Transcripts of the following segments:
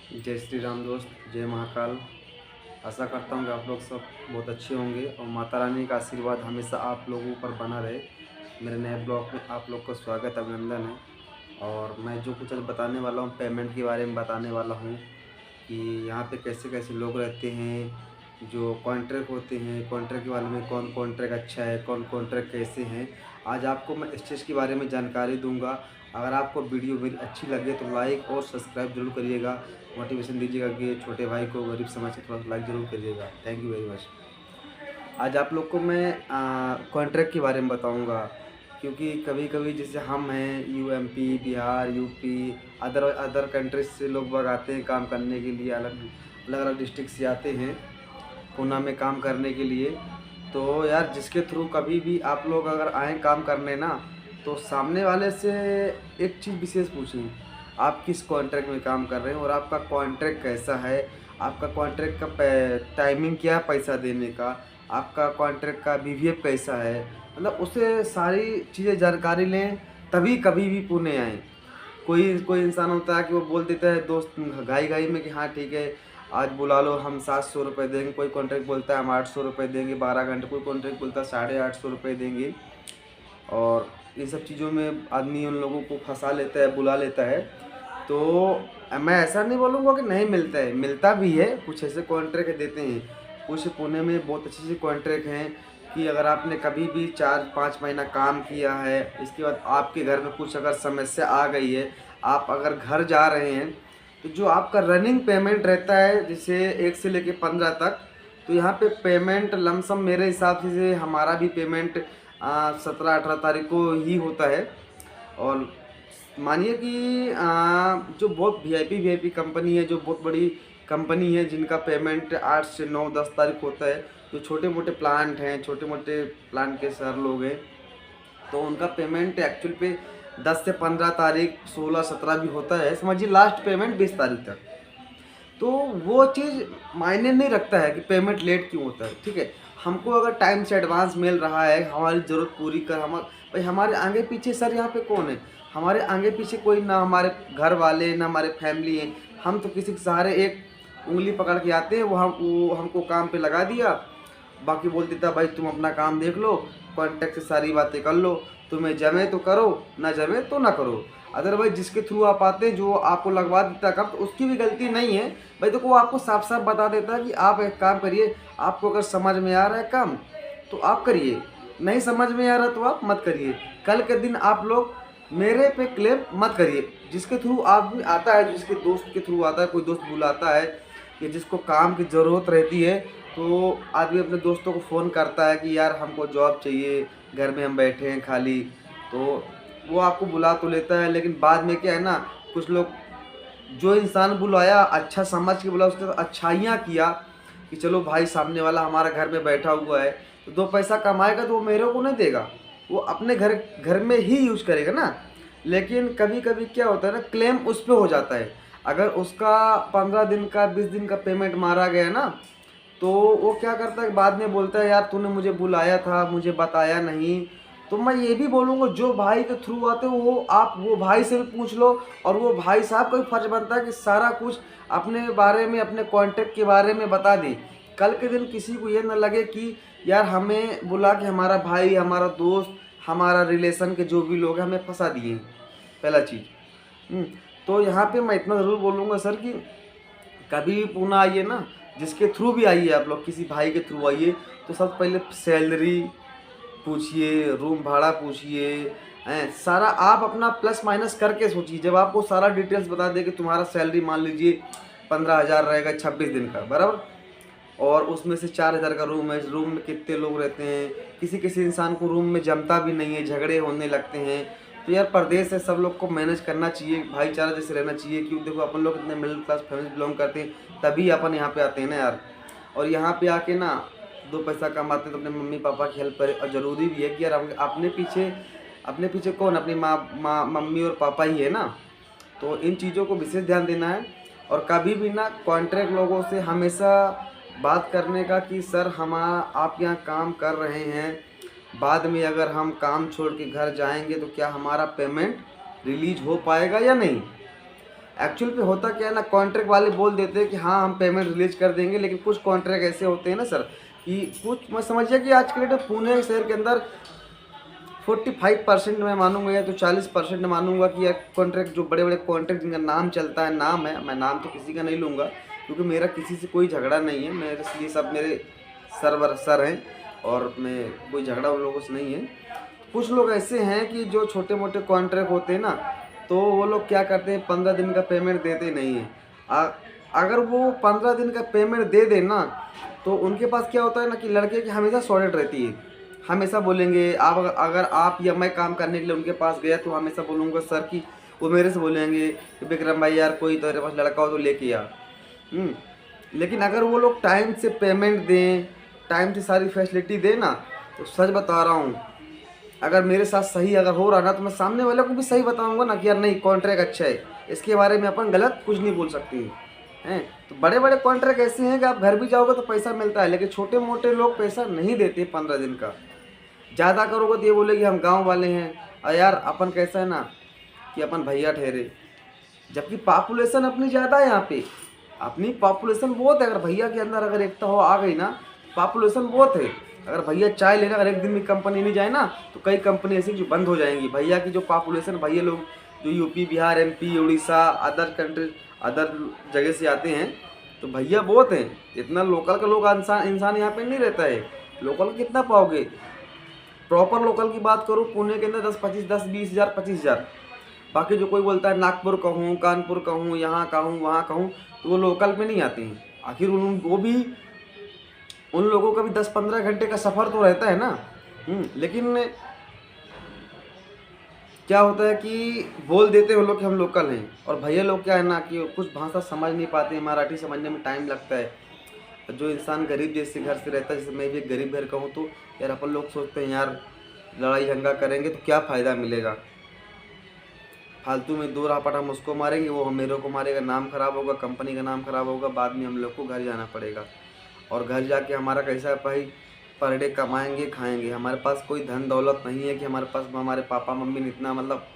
जय श्री राम दोस्त, जय महाकाल। आशा करता हूँ कि आप लोग सब बहुत अच्छे होंगे और माता रानी का आशीर्वाद हमेशा आप लोगों पर बना रहे। मेरे नए ब्लॉग में आप लोग का स्वागत, अभिनंदन है। और मैं जो कुछ आज बताने वाला हूँ, पेमेंट के बारे में बताने वाला हूँ कि यहाँ पे कैसे कैसे लोग रहते हैं, जो कॉन्ट्रैक्ट होते हैं, कॉन्ट्रैक्ट के बारे में, कौन कॉन्ट्रैक्ट अच्छा है, कौन कॉन्ट्रैक्ट कैसे हैं। आज आपको मैं इस चीज़ के बारे में जानकारी दूंगा। अगर आपको वीडियो मेरी अच्छी लगे तो लाइक और सब्सक्राइब जरूर करिएगा, मोटिवेशन दीजिएगा कि छोटे भाई को गरीब समझ के थोड़ा सा लाइक ज़रूर करिएगा। Thank you very much. आज आप लोग को मैं कॉन्ट्रैक्ट के बारे में बताऊंगा, क्योंकि कभी कभी जैसे हम हैं UMP, Bihar, UP, other other countries से लोग बाग आते हैं काम करने के लिए, अलग अलग अलग डिस्ट्रिक्ट से आते हैं पूना में काम करने के लिए। तो यार जिसके थ्रू कभी भी आप लोग अगर आएँ काम करने ना, तो सामने वाले से एक चीज़ विशेष पूछें, आप किस कॉन्ट्रैक्ट में काम कर रहे हैं और आपका कॉन्ट्रैक्ट कैसा है, आपका कॉन्ट्रैक्ट का टाइमिंग क्या है पैसा देने का, आपका कॉन्ट्रैक्ट का बीवीएफ कैसा है। मतलब उससे सारी चीज़ें जानकारी लें, तभी कभी भी पुणे आएँ। कोई कोई इंसान होता है कि वो बोल देता है दोस्त घाई घाई में कि हाँ ठीक है आज बुला लो, हम 700 रुपये देंगे। कोई कॉन्ट्रैक्ट बोलता है हम 800 रुपये देंगे 12 घंटे, कोई कॉन्ट्रैक्ट बोलता है 850 रुपये देंगे। और इन सब चीज़ों में आदमी उन लोगों को फंसा लेता है, बुला लेता है। तो मैं ऐसा नहीं बोलूँगा कि नहीं मिलता है, मिलता भी है। कुछ ऐसे कॉन्ट्रैक्ट देते हैं, कुछ पुणे में बहुत अच्छे अच्छे कॉन्ट्रैक्ट हैं कि अगर आपने कभी भी 4-5 महीना काम किया है, इसके बाद आपके घर में कुछ अगर समस्या आ गई है, आप अगर घर जा रहे हैं, तो जो आपका रनिंग पेमेंट रहता है जैसे 1 से लेके 15 तक, तो यहाँ पे पेमेंट लमसम मेरे हिसाब से हमारा भी पेमेंट 17-18 तारीख को ही होता है। और मानिए कि जो बहुत वीआईपी कंपनी है, जो बहुत बड़ी कंपनी है, जिनका पेमेंट 8 से 9-10 तारीख होता है, जो छोटे मोटे प्लांट हैं, छोटे मोटे प्लांट के सर लोग हैं, तो उनका पेमेंट एक्चुअल पे 10 से 15 तारीख, 16-17 भी होता है। समझिए लास्ट पेमेंट 20 तारीख तक। तो वो चीज़ मायने नहीं रखता है कि पेमेंट लेट क्यों होता है, ठीक है। हमको अगर टाइम से एडवांस मिल रहा है, हमारी ज़रूरत पूरी कर, हम भाई हमारे आगे पीछे सर यहाँ पे कौन है, हमारे आगे पीछे कोई ना, हमारे घर वाले ना हमारे फैमिली हैं। हम तो किसी के सहारे एक उंगली पकड़ के आते हैं, वो हमको काम पे लगा दिया, बाकी बोल देता भाई तुम अपना काम देख लो, कॉन्टैक्ट से सारी बातें कर लो, तुम्हें जमे तो करो, ना जमे तो ना करो। अदरवाइज जिसके थ्रू आप आते हैं, जो आपको लगवा देता है काम, तो उसकी भी गलती नहीं है भाई। देखो वो आपको साफ साफ बता देता है कि आप एक काम करिए, आपको अगर समझ में आ रहा है काम तो आप करिए, नहीं समझ में आ रहा तो आप मत करिए। कल के दिन आप लोग मेरे पे क्लेम मत करिए। जिसके थ्रू आदमी आता है, जिसके दोस्त के थ्रू आता है, कोई दोस्त बुलाता है कि जिसको काम की ज़रूरत रहती है, तो आदमी अपने दोस्तों को फ़ोन करता है कि यार हमको जॉब चाहिए, घर में हम बैठे हैं खाली। तो वो आपको बुला तो लेता है, लेकिन बाद में क्या है ना, कुछ लोग, जो इंसान बुलाया अच्छा समझ के बुला, उसके साथ अच्छाइयाँ किया कि चलो भाई सामने वाला हमारा घर में बैठा हुआ है, तो 2 पैसा कमाएगा तो वो मेरे को नहीं देगा, वो अपने घर घर में ही यूज करेगा ना। लेकिन कभी कभी क्या होता है ना, क्लेम उस पर हो जाता है। अगर उसका 15 दिन का 20 दिन का पेमेंट मारा गया ना, तो वो क्या करता है, बाद में बोलता है यार तूने मुझे बुलाया था, मुझे बताया नहीं। तो मैं ये भी बोलूँगा, जो भाई के थ्रू आते हो वो आप वो भाई से भी पूछ लो, और वो भाई साहब का भी फर्ज बनता है कि सारा कुछ अपने बारे में, अपने कॉन्टेक्ट के बारे में बता दें। कल के दिन किसी को ये ना लगे कि यार हमें बुला के हमारा भाई, हमारा दोस्त, हमारा रिलेशन के जो भी लोग हैं हमें फंसा दिए हैं, पहला चीज़। तो यहाँ पे मैं इतना ज़रूर बोलूँगा सर कि कभी भी पूना आइए ना, जिसके थ्रू भी आइए, आप लोग किसी भाई के थ्रू आइए, तो सबसे पहले सैलरी पूछिए, रूम भाड़ा पूछिए, हैं सारा आप अपना प्लस माइनस करके सोचिए। जब आपको सारा डिटेल्स बता दे कि तुम्हारा सैलरी मान लीजिए 15,000 रहेगा 26 दिन का, बराबर, और उसमें से 4,000 का रूम है, रूम में कितने लोग रहते हैं, किसी किसी इंसान को रूम में जमता भी नहीं है, झगड़े होने लगते हैं। तो यार प्रदेश है, सब लोग को मैनेज करना चाहिए, भाईचारा जैसे रहना चाहिए। क्योंकि देखो अपन लोग इतने मिडिल क्लास फैमिली बिलोंग करते हैं, तभी अपन यहाँ पे आते हैं ना यार। और यहाँ पे आके ना 2 पैसा कमाते हैं तो अपने मम्मी पापा की हेल्प करें। और ज़रूरी भी है कि यार अपने पीछे कौन, अपनी माँ मम्मी और पापा ही है ना। तो इन चीज़ों को विशेष ध्यान देना है। और कभी भी ना कॉन्ट्रैक्ट लोगों से हमेशा बात करने का कि सर हम आप यहाँ काम कर रहे हैं, बाद में अगर हम काम छोड़ के घर जाएंगे तो क्या हमारा पेमेंट रिलीज हो पाएगा या नहीं। एक्चुअल पे होता क्या है ना, कॉन्ट्रैक्ट वाले बोल देते हैं कि हाँ हम पेमेंट रिलीज कर देंगे, लेकिन कुछ कॉन्ट्रैक्ट ऐसे होते हैं ना सर कि कुछ, मैं समझिए कि आज के डेट में पुणे शहर के अंदर 45% मैं मानूंगा या तो 40% मानूंगा कि यार कॉन्ट्रैक्ट, जो बड़े बड़े कॉन्ट्रैक्ट जिनका नाम चलता है, नाम है, मैं नाम तो किसी का नहीं लूँगा क्योंकि मेरा किसी से कोई झगड़ा नहीं है, मेरे ये सब मेरे सर हैं और मैं कोई झगड़ा उन लोगों से नहीं है। कुछ लोग ऐसे हैं कि जो छोटे मोटे कॉन्ट्रैक्ट होते हैं ना, तो वो लोग क्या करते हैं, 15 दिन का पेमेंट देते नहीं हैं। अगर वो 15 दिन का पेमेंट दे दें ना, तो उनके पास क्या होता है ना कि लड़के की हमेशा शॉर्टेज रहती है, हमेशा बोलेंगे। आप अगर आप या मैं काम करने के लिए उनके पास गया तो हमेशा बोलूँगा सर कि वो मेरे से बोलेंगे कि विक्रम भाई यार कोई तेरे पास लड़का हो तो लेके आ। लेकिन अगर वो लोग टाइम से पेमेंट दें, टाइम से सारी फैसिलिटी दें ना, तो सच बता रहा हूँ, अगर मेरे साथ सही अगर हो रहा ना, तो मैं सामने वाले को भी सही बताऊंगा ना कि यार नहीं कॉन्ट्रैक्ट अच्छा है, इसके बारे में अपन गलत कुछ नहीं बोल सकते हैं। तो बड़े बड़े कॉन्ट्रैक्ट ऐसे हैं कि आप घर भी जाओगे तो पैसा मिलता है, लेकिन छोटे मोटे लोग पैसा नहीं देते 15 दिन का। ज़्यादा करोगे तो ये बोले कि हम गाँव वाले हैं, और यार अपन कैसा है ना कि अपन भैया ठहरे, जबकि पॉपुलेशन अपनी ज़्यादा है यहाँ पे, अपनी पॉपुलेशन बहुत है। अगर भैया के अंदर अगर एकता हो आ गई ना, पॉपुलेशन बहुत है। अगर भैया चाय लेना, अगर एक दिन में कंपनी नहीं जाए ना, तो कई कंपनी ऐसी जो बंद हो जाएंगी। भैया की जो पॉपुलेशन, भैया लोग जो UP, Bihar, MP, Orissa, other country, other जगह से आते हैं, तो भैया बहुत हैं। इतना लोकल का लोग इंसान यहाँ पे नहीं रहता है। लोकल कितना पाओगे? प्रॉपर लोकल की बात करूँ, पुणे के अंदर 10-20 हज़ार, 25 हज़ार। बाकी जो कोई बोलता है नागपुर का हूँ, कानपुर का हूँ, यहाँ का हूँ, वहाँ का हूँ, तो वो लोकल पे नहीं आते हैं। आखिर वो भी, उन लोगों का भी 10-15 घंटे का सफ़र तो रहता है ना। लेकिन क्या होता है कि बोल देते हैं वो लोग कि हम लोकल हैं, और भैया लोग क्या है ना कि कुछ भाषा समझ नहीं पाते, मराठी समझने में टाइम लगता है। जो इंसान गरीब जैसे घर से रहता है, जैसे मैं भी एक गरीब घर का हूँ, तो यार अपन लोग सोचते हैं यार लड़ाई झंगा करेंगे तो क्या फ़ायदा मिलेगा, फालतू में दो रापट हम उसको मारेंगे, वो मेरे को मारेगा, नाम खराब होगा, कंपनी का नाम खराब होगा, बाद में हम लोग को घर जाना पड़ेगा। और घर जाके हमारा कैसा है भाई, पर डे कमाएंगे खाएंगे, हमारे पास कोई धन दौलत नहीं है कि हमारे पास हमारे पापा मम्मी ने इतना, मतलब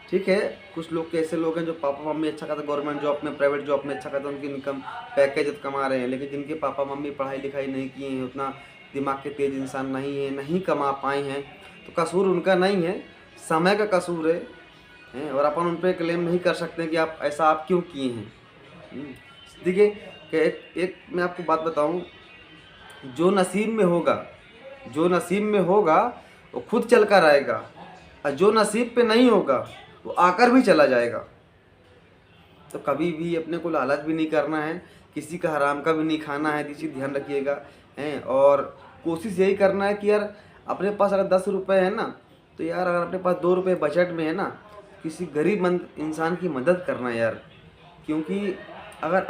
ठीक है कुछ लोग के ऐसे लोग हैं जो पापा मम्मी अच्छा खासा गवर्नमेंट जॉब में, प्राइवेट जॉब में अच्छा खासा उनकी इनकम पैकेज कमा रहे हैं, लेकिन जिनके पापा मम्मी पढ़ाई लिखाई नहीं किए हैं, उतना दिमाग के तेज इंसान नहीं है, नहीं कमा पाए हैं, तो कसूर उनका नहीं है, समय का कसूर है। और अपन उन पर क्लेम नहीं कर सकते कि आप ऐसा आप क्यों किए हैं। देखिए कि एक मैं आपको बात बताऊं, जो नसीब में होगा, जो नसीब में होगा वो खुद चल कर आएगा, और जो नसीब पे नहीं होगा वो आकर भी चला जाएगा। तो कभी भी अपने को लालच भी नहीं करना है, किसी का हराम का भी नहीं खाना है, इसी ध्यान रखिएगा। और कोशिश यही करना है कि यार अपने पास अगर 10 रुपये है ना, तो यार अगर अपने पास 2 रुपये बजट में है ना, किसी गरीब इंसान की मदद करना यार। क्योंकि अगर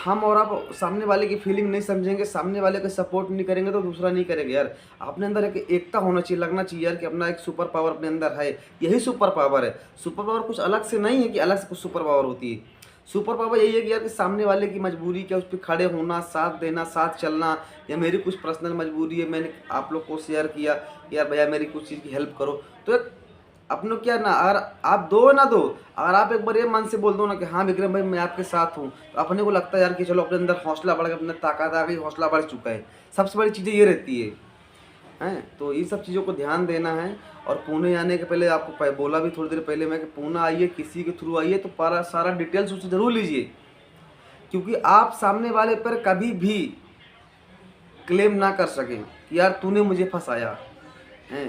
हम और आप सामने वाले की फीलिंग नहीं समझेंगे, सामने वाले को सपोर्ट नहीं करेंगे, तो दूसरा नहीं करेगा यार। अपने अंदर एक एकता होना चाहिए, लगना चाहिए यार कि अपना एक सुपर पावर अपने अंदर है, यही सुपर पावर है। सुपर पावर कुछ अलग से नहीं है कि अलग से कुछ सुपर पावर होती है। सुपर पावर यही है कि यार कि सामने वाले की मजबूरी क्या, उस पर खड़े होना, साथ देना, साथ चलना, या मेरी कुछ पर्सनल मजबूरी है, मैंने आप लोग को शेयर किया यार भैया मेरी कुछ चीज़ की हेल्प करो, तो एक अपनों क्या ना, अगर आप दो ना दो, अगर आप एक बार ये मन से बोल दो ना कि हाँ विक्रम भाई मैं आपके साथ हूँ, तो अपने को लगता है यार कि चलो अपने अंदर हौसला बढ़ गया, अपने ताकत आ गई, हौसला बढ़ चुका है। सबसे बड़ी चीज़ें ये रहती है। तो ये सब चीज़ों को ध्यान देना है। और पुणे आने के पहले आपको बोला भी थोड़ी देर पहले मैं कि पुणे आइए, किसी के थ्रू आइए, तो सारा डिटेल्स उससे ज़रूर लीजिए, क्योंकि आप सामने वाले पर कभी भी क्लेम ना कर सकें कि यार तूने मुझे फंसाया है।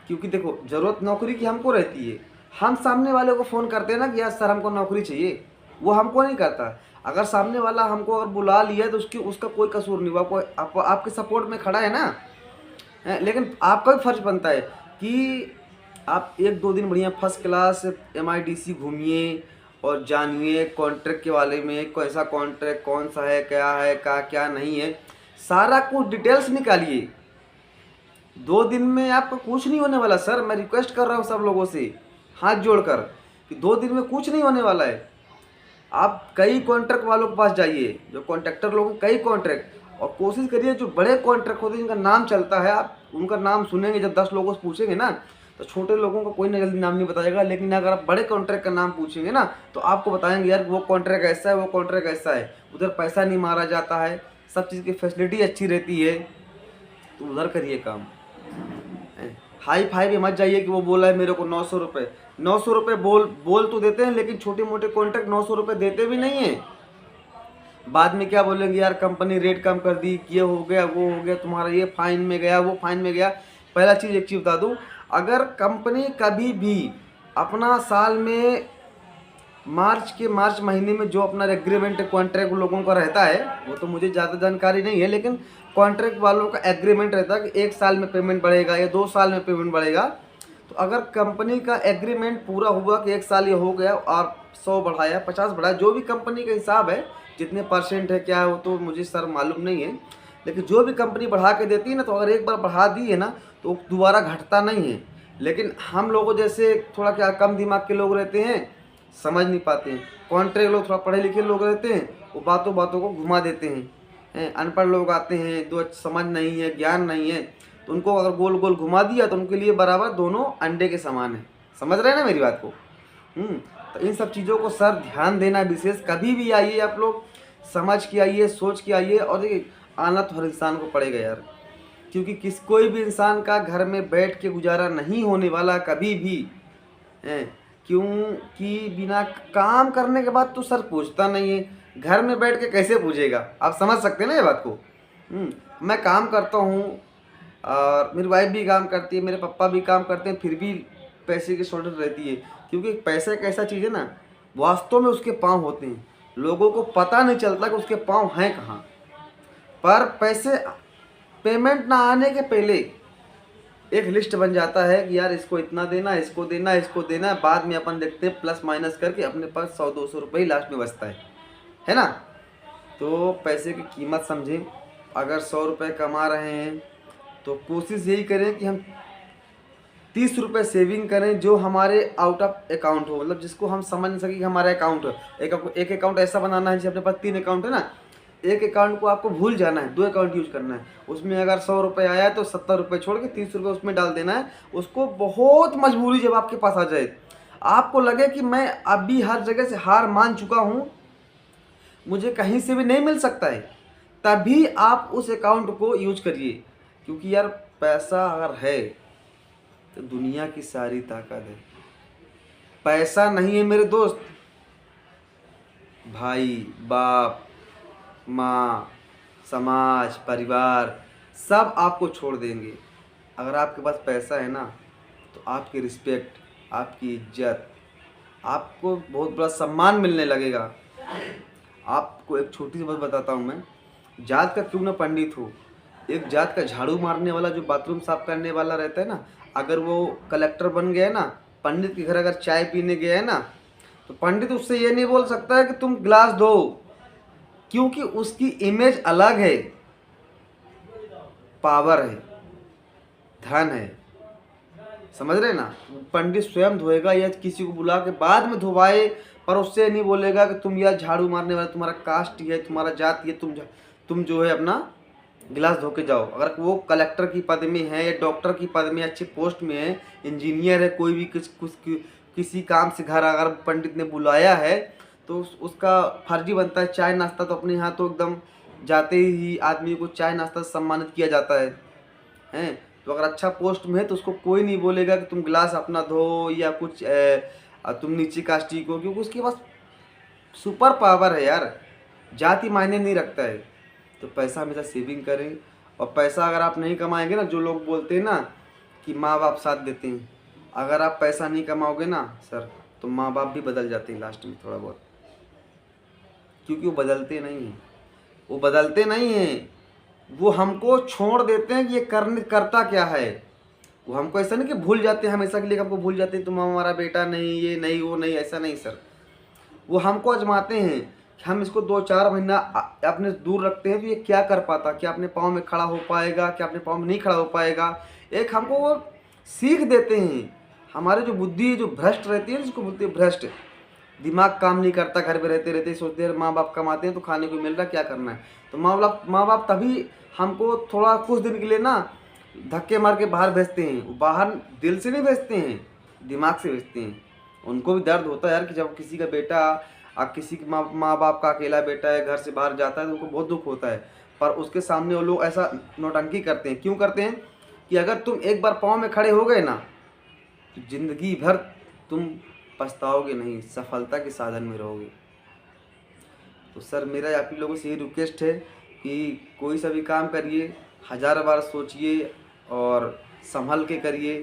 क्योंकि देखो ज़रूरत नौकरी की हमको रहती है, हम सामने वाले को फ़ोन करते हैं ना कि यार सर हमको नौकरी चाहिए, वो हमको नहीं करता। अगर सामने वाला हमको और बुला लिया तो उसका कोई कसूर नहीं, वो आपके सपोर्ट में खड़ा है ना। लेकिन आपका भी फर्ज बनता है कि आप 1-2 दिन बढ़िया फर्स्ट क्लास MIDC घूमिए और जानिए कॉन्ट्रैक्ट के बारे में, कैसा कॉन्ट्रैक्ट, कौन सा है, क्या नहीं है, सारा कुछ डिटेल्स निकालिए। 2 दिन में आपको कुछ नहीं होने वाला सर, मैं रिक्वेस्ट कर रहा हूँ सब लोगों से हाथ जोड़कर कि 2 दिन में कुछ नहीं होने वाला है। आप कई कॉन्ट्रैक्ट वालों के पास जाइए, जो कॉन्ट्रैक्टर लोग हैं, कई कॉन्ट्रैक्ट, और कोशिश करिए जो बड़े कॉन्ट्रैक्ट होते हैं जिनका नाम चलता है, आप उनका नाम सुनेंगे, जब 10 लोगों से पूछेंगे ना, तो छोटे लोगों का कोई ना जल्दी नाम नहीं बताएगा, लेकिन अगर आप बड़े कॉन्ट्रैक्ट का नाम पूछेंगे ना तो आपको बताएंगे यार वो कॉन्ट्रैक्ट ऐसा है, वो कॉन्ट्रैक्ट ऐसा है, उधर पैसा नहीं मारा जाता है, सब चीज़ की फैसिलिटी अच्छी रहती है, तो उधर करिए काम। हाई फाई भी मत जाइए कि वो बोला है मेरे को 900 रुपये, 900 रुपये बोल तो देते हैं, लेकिन छोटे मोटे कॉन्ट्रैक्ट 900 रुपये देते भी नहीं हैं। बाद में क्या बोलेंगे यार कंपनी रेट कम कर दी, ये हो गया वो हो गया, तुम्हारा ये फाइन में गया वो फाइन में गया। पहला चीज़ एक चीज़ बता दूँ, अगर कंपनी कभी भी अपना साल में मार्च महीने में जो अपना एग्रीमेंट कॉन्ट्रैक्ट लोगों का रहता है, वो तो मुझे ज़्यादा जानकारी नहीं है, लेकिन कॉन्ट्रैक्ट वालों का एग्रीमेंट रहता है कि 1 साल में पेमेंट बढ़ेगा या 2 साल में पेमेंट बढ़ेगा। तो अगर कंपनी का एग्रीमेंट पूरा हुआ कि 1 साल ये हो गया और 100 बढ़ाया 50 बढ़ाया, जो भी कंपनी का हिसाब है, जितने परसेंट है क्या है वो तो मुझे सर मालूम नहीं है, लेकिन जो भी कंपनी बढ़ा के देती है ना, तो अगर एक बार बढ़ा दी है ना तो दोबारा घटता नहीं है। लेकिन हम लोगों जैसे थोड़ा क्या कम दिमाग के लोग रहते हैं, समझ नहीं पाते हैं। कॉन्ट्रैक्ट लोग थोड़ा पढ़े लिखे लोग रहते हैं, वो बातों बातों को घुमा देते हैं। अनपढ़ लोग आते हैं, जो समझ नहीं है, ज्ञान नहीं है, तो उनको अगर गोल गोल घुमा दिया तो उनके लिए बराबर दोनों अंडे के समान है। समझ रहे हैं ना मेरी बात को? तो इन सब चीज़ों को सर ध्यान देना विशेष। कभी भी आइए आप लोग, समझ के आइए, सोच के आइए। और देखिए आना तो हर इंसान को पड़ेगा यार, क्योंकि कोई भी इंसान का घर में बैठ के गुजारा नहीं होने वाला कभी भी है, क्योंकि बिना काम करने के बाद तो सर पूछता नहीं है, घर में बैठ के कैसे पूछेगा? आप समझ सकते हैं ना ये बात को। मैं काम करता हूँ और मेरी वाइफ भी काम करती है, मेरे पापा भी काम करते हैं, फिर भी पैसे की शॉर्टेज रहती है, क्योंकि पैसा एक ऐसा चीज़ है ना, वास्तव में उसके पाँव होते हैं, लोगों को पता नहीं चलता कि उसके पाँव हैं कहाँ। पर पैसे पेमेंट ना आने के पहले एक लिस्ट बन जाता है कि यार इसको इतना देना, इसको देना, इसको देना। बाद में अपन देखते हैं प्लस माइनस करके अपने पास 100-200 रुपये ही लास्ट में बचता है ना। तो पैसे की कीमत समझें। अगर 100 रुपये कमा रहे हैं तो कोशिश यही करें कि हम 30 रुपये सेविंग करें, जो हमारे आउट ऑफ अकाउंट हो, मतलब जिसको हम समझ नहीं सके कि हमारा अकाउंट है। एक अकाउंट ऐसा बनाना है, जैसे अपने पास 3 अकाउंट है ना, एक अकाउंट को आपको भूल जाना है, 2 अकाउंट यूज करना है। उसमें अगर 100 रुपये आया है तो 70 रुपये छोड़ के 30 रुपये उसमें डाल देना है। उसको बहुत मजबूरी जब आपके पास आ जाए, आपको लगे कि मैं अभी हर जगह से हार मान चुका हूँ, मुझे कहीं से भी नहीं मिल सकता है, तभी आप उस अकाउंट को यूज करिए। क्योंकि यार पैसा अगर है तो दुनिया की सारी ताकत है। पैसा नहीं है मेरे दोस्त, भाई, बाप, माँ, समाज, परिवार सब आपको छोड़ देंगे। अगर आपके पास पैसा है ना तो आपकी रिस्पेक्ट, आपकी इज्जत, आपको बहुत बड़ा सम्मान मिलने लगेगा। आपको एक छोटी सी बात बताता हूँ मैं, जात का क्यों ना पंडित हो, एक जात का झाड़ू मारने वाला जो बाथरूम साफ करने वाला रहता है ना, अगर वो कलेक्टर बन गया है ना, पंडित के घर अगर चाय पीने गया है ना, तो पंडित उससे ये नहीं बोल सकता है कि तुम गिलास दो, क्योंकि उसकी इमेज अलग है, पावर है, धन है। समझ रहे ना? पंडित स्वयं धोएगा या किसी को बुला के बाद में धोवाए, पर उससे नहीं बोलेगा कि तुम यार झाड़ू मारने वाला, तुम्हारा कास्ट है, तुम्हारा जाति है, तुम जो है अपना गिलास धो के जाओ। अगर वो कलेक्टर की पद में है या डॉक्टर की पद में, अच्छे पोस्ट में है, इंजीनियर है, कोई भी किसी काम से घर अगर पंडित ने बुलाया है तो उसका फर्जी बनता है। चाय नाश्ता तो अपने यहाँ तो एकदम जाते ही आदमी को चाय नाश्ता से सम्मानित किया जाता है। तो अगर अच्छा पोस्ट में है तो उसको कोई नहीं बोलेगा कि तुम गिलास अपना धो या कुछ तुम नीचे कास्टी को, क्योंकि उसके पास सुपर पावर है यार, जाति मायने नहीं रखता है। तो पैसा हमेशा सेविंग करें। और पैसा अगर आप नहीं कमाएंगे ना, जो लोग बोलते हैं ना कि माँ बाप साथ देते हैं, अगर आप पैसा नहीं कमाओगे ना सर, तो माँ बाप भी बदल जाते हैं लास्ट में थोड़ा बहुत, क्योंकि वो बदलते नहीं हैं, वो हमको छोड़ देते हैं कि ये करता क्या है। वो हमको ऐसा नहीं कि भूल जाते हैं हमेशा के लिए, हमको भूल जाते हैं तुम हमारा बेटा नहीं, ये नहीं, वो नहीं, ऐसा नहीं सर। वो हमको आजमाते हैं कि हम इसको 2-4 महीना अपने दूर रखते हैं तो ये क्या कर पाता, क्या अपने पाँव में खड़ा हो पाएगा, क्या अपने पाँव में नहीं खड़ा हो पाएगा। एक हमको वो सीख देते हैं। हमारे जो बुद्धि जो भ्रष्ट रहती है, जिसको बोलते हैं भ्रष्ट, दिमाग काम नहीं करता, घर पे रहते रहते सोचते हैं माँ बाप कमाते हैं तो खाने को मिल रहा, क्या करना है। तो माँ बाप तभी हमको थोड़ा कुछ दिन के लिए ना धक्के मार के बाहर भेजते हैं। वो बाहर दिल से नहीं भेजते हैं, दिमाग से भेजते हैं। उनको भी दर्द होता है यार कि जब किसी का बेटा किसी के माँ बाप का अकेला बेटा है, घर से बाहर जाता है तो उनको बहुत दुख होता है। पर उसके सामने वो लोग ऐसा नौटंकी करते हैं। क्यों करते हैं? कि अगर तुम एक बार पाँव में खड़े हो गए ना, तो ज़िंदगी भर तुम पछताओगे नहीं, सफलता के साधन में रहोगे। तो सर मेरा आप ही लोगों से ये रिक्वेस्ट है कि कोई सा भी काम करिए, हज़ार बार सोचिए और संभल के करिए।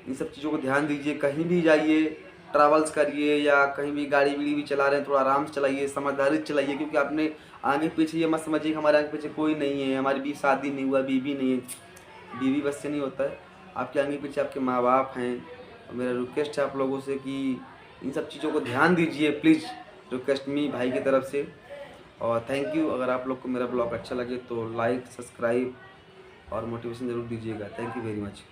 इन सब चीज़ों को ध्यान दीजिए। कहीं भी जाइए, ट्रैवल्स करिए या कहीं भी गाड़ी बीड़ी भी चला रहे हैं, थोड़ा आराम से चलाइए, समझदारी से चलाइए। क्योंकि आपने आगे पीछे ये मत समझिए कि हमारे आगे पीछे कोई नहीं है, हमारी भी शादी नहीं हुआ, बीवी नहीं है। बीवी बस से नहीं होता है, आपके आगे पीछे आपके माँ बाप हैं। और मेरा रिक्वेस्ट है आप लोगों से कि इन सब चीज़ों को ध्यान दीजिए प्लीज़। रिक्वेस्ट मी भाई की तरफ से। और थैंक यू। अगर आप लोग को मेरा ब्लॉग अच्छा लगे तो लाइक, सब्सक्राइब और मोटिवेशन ज़रूर दीजिएगा। Thank you very much.